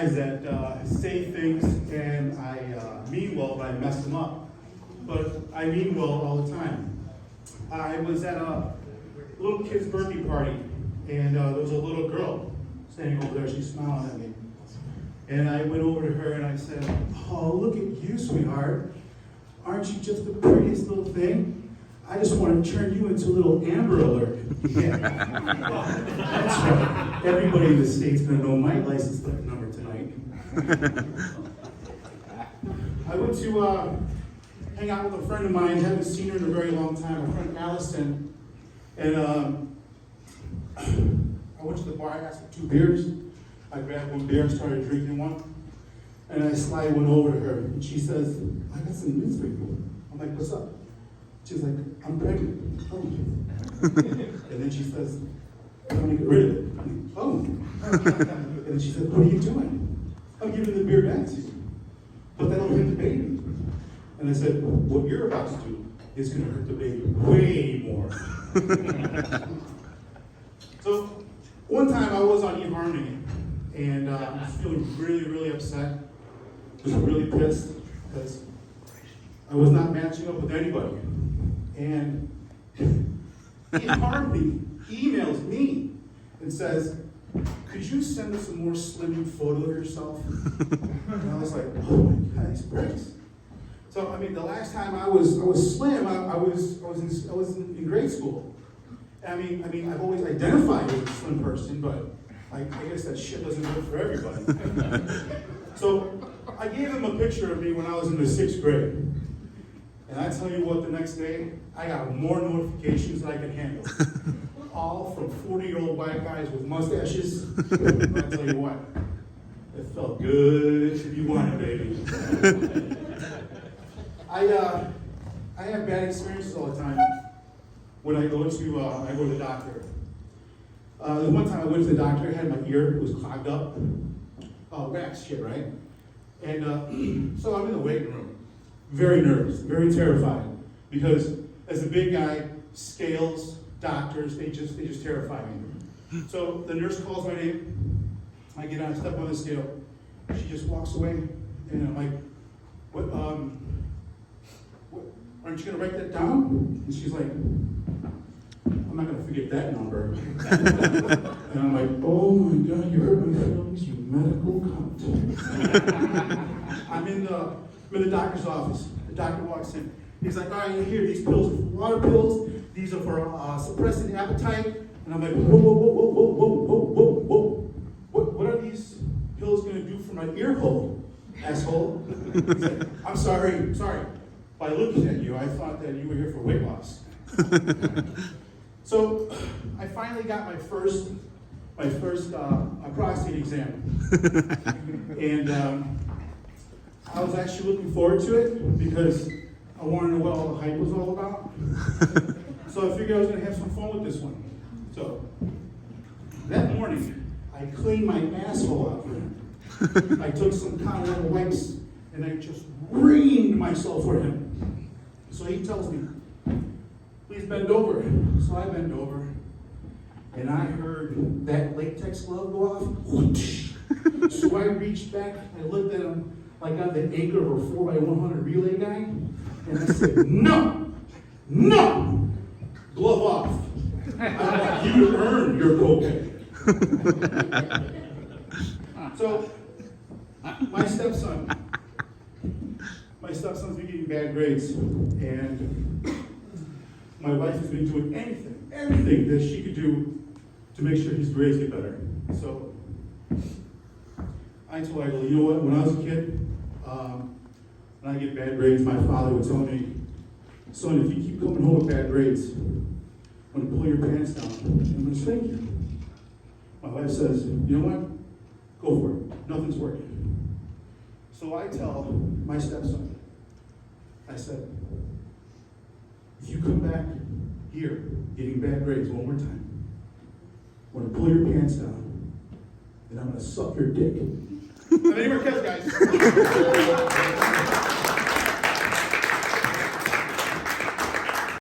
guys that say things and I mean well, but I mess them up. But I mean well all the time. I was at a little kid's birthday party, and there was a little girl standing over there. She's smiling at me. And I went over to her and I said, "Oh, look at you, sweetheart. Aren't you just the prettiest little thing? I just want to turn you into a little Amber Alert." Yeah. That's right. Everybody in the state's going to know my license plate number tonight. I went to hang out with a friend of mine. Haven't seen her in a very long time. My friend Allison. And I went to the bar. I asked for 2 beers. I grabbed 1 beer and started drinking one. And I slide one over to her. And she says, "I got some news for you." I'm like, "What's up?" She's like, "I'm pregnant." Oh. And then she says, "I want to get rid of it." I'm like, "Oh." And then she said, "What are you doing?" "I'm giving the beer back to you. But that'll hurt the baby." And I said, "What you're about to do is going to hurt the baby way more." So one time I was on eHarmony, and I was feeling really, really upset. I was really pissed because I was not matching up with anybody. And eHarmony emails me and says, "Could you send us a more slimming photo of yourself?" And I was like, "Oh my God, these bricks." So I mean, the last time I was slim, I was in grade school. I mean, I've always identified as a slim person, but I guess that shit doesn't work for everybody. So I gave them a picture of me when I was in the 6th grade. And I tell you what, the next day, I got more notifications than I could handle. All from 40-year-old white guys with mustaches. And I tell you what, it felt good to be one, baby. I have bad experiences all the time when I go to the doctor. The one time I went to the doctor, I had my ear, it was clogged up. Wax shit, right? And so I'm in the waiting room, very nervous, very terrified, because as a big guy, scales, doctors, they just terrify me. So the nurse calls my name, I get on, step on the scale, she just walks away, and I'm like, "What, aren't you gonna write that down?" And she's like, "I'm not gonna forget that number." And I'm like, "Oh my God, you hurt my feelings, you medical cunt." I'm in the doctor's office. The doctor walks in. He's like, "All right, here, these pills are for water pills. These are for suppressing appetite." And I'm like, "Whoa, whoa, whoa, whoa, whoa, whoa, whoa, whoa. What are these pills gonna do for my ear hole, asshole?" He's like, "I'm sorry. By looking at you, I thought that you were here for weight loss." So I finally got my first prostate exam, and I was actually looking forward to it because I wanted to know what all the hype was all about. So I figured I was going to have some fun with this one. So that morning, I cleaned my asshole out for him. I took some Continental wipes and I just reamed myself for him. So he tells me, "Please bend over." So I bend over, and I heard that latex glove go off. Whoosh. So I reached back, I looked at him like I'm the anchor of a 4x100 relay guy, and I said, "No, glove off. I want you to earn your cocaine." So my stepson's been getting bad grades, and my wife has been doing everything that she could do to make sure his grades get better. So I told her, "You know what, when I was a kid, when I get bad grades, my father would tell me, 'Son, if you keep coming home with bad grades, I'm going to pull your pants down, and I'm going to spank you.' My wife says, 'You know what, go for it, nothing's working.' So I tell my stepson, I said, 'If you come back here getting bad grades one more time, I'm going to pull your pants down, and I'm going to suck your dick.'" Any more kids, guys?